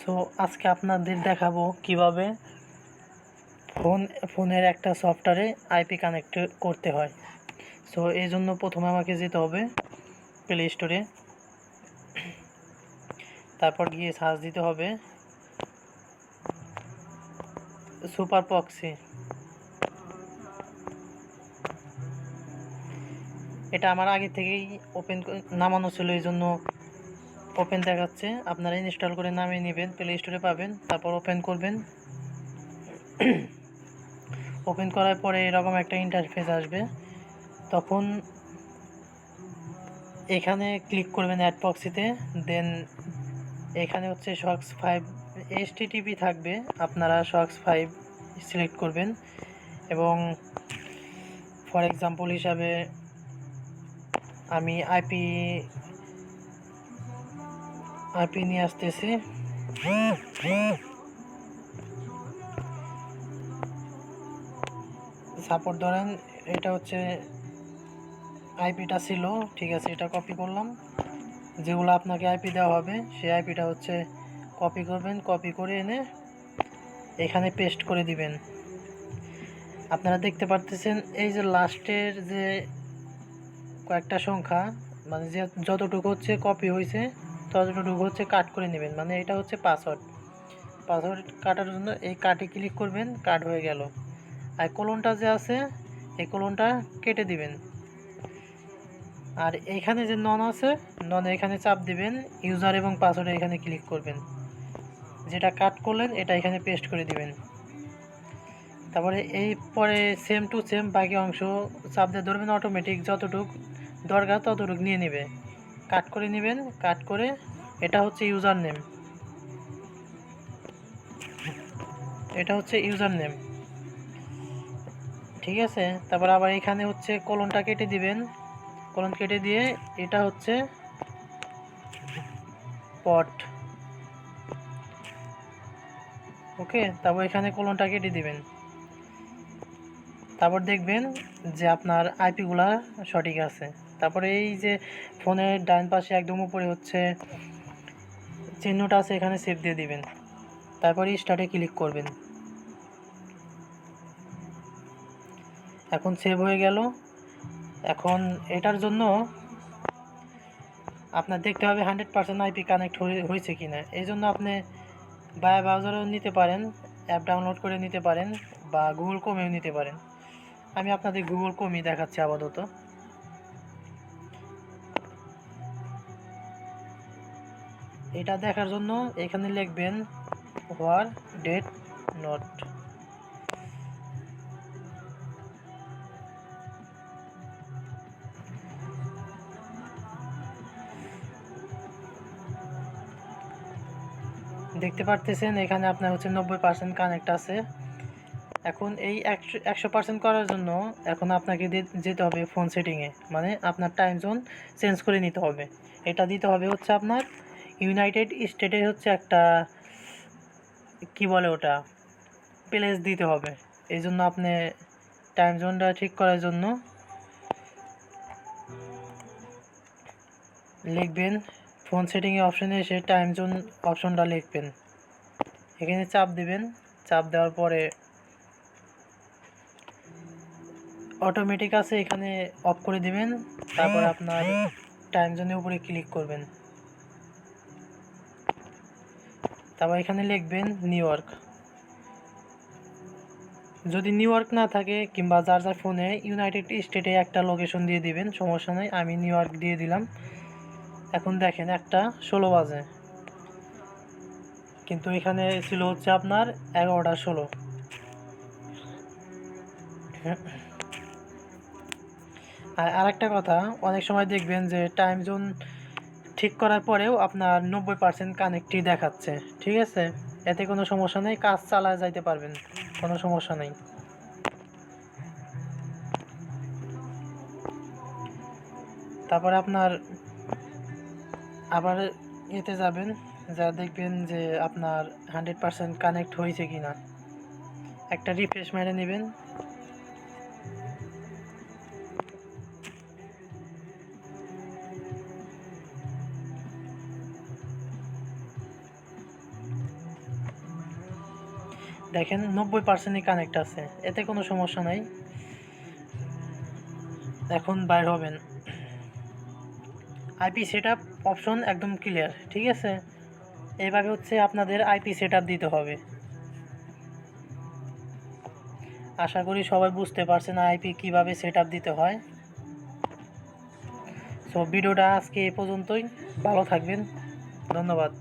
So আজকে আপনাদের দেখাবো কিভাবে ফোনের একটা সফটওয়্যারে আইপি কানেক্ট করতে হয়। সো এই জন্য প্রথমে আমাকে যেতে হবে প্লে স্টোরে, তারপর গিয়ে সার্চ দিতে হবে সুপার প্রক্সি। এটা আমার আগে থেকেই নামানো ছিল, এই জন্য ওপেন দেখাচ্ছে। আপনারা ইনস্টল করে নামিয়ে নেবেন, প্লে স্টোরে পাবেন, তারপর ওপেন করবেন। ওপেন করার পরে এরকম একটা ইন্টারফেস আসবে, তখন এখানে ক্লিক করবেন অ্যাড প্রক্সিতে। দেন এখানে হচ্ছে শক্স 5 HTTP থাকবে, আপনারা শক্স 5 সিলেক্ট করবেন এবং ফর এক্সাম্পল হিসাবে আমি আইপি নিয়ে আসতেছি। সাপোর্ট ধরেন এটা হচ্ছে আইপিটা ছিল, ঠিক আছে, এটা কপি করলাম। যেগুলো আপনাকে আইপি দেওয়া হবে সেই আইপিটা হচ্ছে কপি করবেন, কপি করে এনে এখানে পেস্ট করে দিবেন। আপনারা দেখতে পারতেছেন এই যে লাস্টের যে কয়েকটা সংখ্যা, মানে যে যতটুকু হচ্ছে কপি হয়েছে ততটুকু হচ্ছে কাট করে নেবেন, মানে এটা হচ্ছে পাসওয়ার্ড কাটার জন্য এই কাটে ক্লিক করবেন, কাট হয়ে গেল। আর কোলনটা যে আছে এই কোলনটা কেটে দিবেন। আর এইখানে যে নন আছে, ননে এখানে চাপ দিবেন, ইউজার এবং পাসওয়ার্ডে এখানে ক্লিক করবেন, যেটা কাট করলেন এটা এখানে পেস্ট করে দিবেন। তারপরে এই পরে সেম টু সেম বাকি অংশ চাপ দিয়ে ধরবেন, অটোমেটিক যতটুক দরকার ততটুক নিয়ে নেবে, কাট করে নেবেন। কাট করে এটা হচ্ছে ইউজার নেম, এটা হচ্ছে ইউজার নেম, ঠিক আছে। তারপর আবার এখানে হচ্ছে কোলনটা কেটে দিবেন, কোলন কেটে দিয়ে এটা হচ্ছে পট, ওকে। তারপর এখানে কোলনটা কেটে দিবেন, তারপর দেখবেন যে আপনার আইপিগুলা সঠিক আছে। তারপরে এই যে ফোনের ডান পাশে একদম উপরে হচ্ছে চিহ্নটা আছে, এখানে সেভ দিয়ে দিবেন, তারপরে স্টার্টে ক্লিক করবেন। এখন সেভ হয়ে গেল। এখন এটার জন্য আপনার দেখতে হবে 100% আইপি কানেক্ট হয়েছে কিনা। এই জন্য আপনি বায়া ব্রাউজারও নিতে পারেন, অ্যাপ ডাউনলোড করে নিতে পারেন, বা গুগল ক্রোমেও নিতে পারেন। আমি আপনাদের গুগল ক্রোমই দেখাচ্ছি আপাতত। এটা দেখার জন্য এখানে লিখবেন হোয়ার ডেট নট, দেখতে পারতেছেন এখানে আপনার হচ্ছে 90% কানেক্ট আছে। এখন এই 100% করার জন্য এখন আপনাকে যেতে হবে ফোন সেটিংয়ে, মানে আপনার টাইম জোন চেঞ্জ করে নিতে হবে। এটা দিতে হবে হচ্ছে আপনার ইউনাইটেড স্টেটের হচ্ছে একটা কি বলে ওটা প্লেস দিতে হবে। এই জন্য আপনি টাইম জোনটা ঠিক করার জন্য লিখবেন ফোন সেটিংয়ে অপশানে এসে টাইম জোন অপশনটা লিখবেন, এখানে চাপ দিবেন। চাপ দেওয়ার পরে অটোমেটিক আছে এখানে অফ করে দিবেন, তারপর আপনার টাইম জোনের উপরে ক্লিক করবেন, তারপর এখানে লিখবেন নিউ ইয়র্ক। যদি নিউ ইয়র্ক না থাকে কিংবা যার যার ফোনে ইউনাইটেড স্টেটে একটা লোকেশন দিয়ে দিবেন, সমস্যা নেই, আমি নিউ ইয়র্ক দিয়ে দিলাম। এখন দেখেন 1:16 বাজে, কিন্তু এখানে ছিল হচ্ছে আপনার 11:16। আর একটা কথা, অনেক সময় দেখবেন যে টাইম জোন ঠিক করার পরেও আপনার 90% কানেক্টই দেখাচ্ছে, ঠিক আছে। এতে কোনো সমস্যা নেই, কাজ চালায় যাইতে পারবেন, কোনো সমস্যা নেই। তারপরে আপনার আবার এতে যাবেন, যা দেখবেন যে আপনার 100% কানেক্ট হয়েছে কি না, একটা রিফ্রেশ মেরে নেবেন। দেখেন 90%ই কানেক্ট আছে, এতে কোনো সমস্যা নাই। এখন বাইর হবেন, আইপি সেট আপ অপশন একদম ক্লিয়ার, ঠিক আছে। এইভাবে হচ্ছে আপনাদের আইপি সেট আপ দিতে হবে। আশা করি সবাই বুঝতে পারছেন আইপি কিভাবে সেট আপ দিতে হয়। সো ভিডিওটা আজকে এ পর্যন্তই, ভালো থাকবেন, ধন্যবাদ।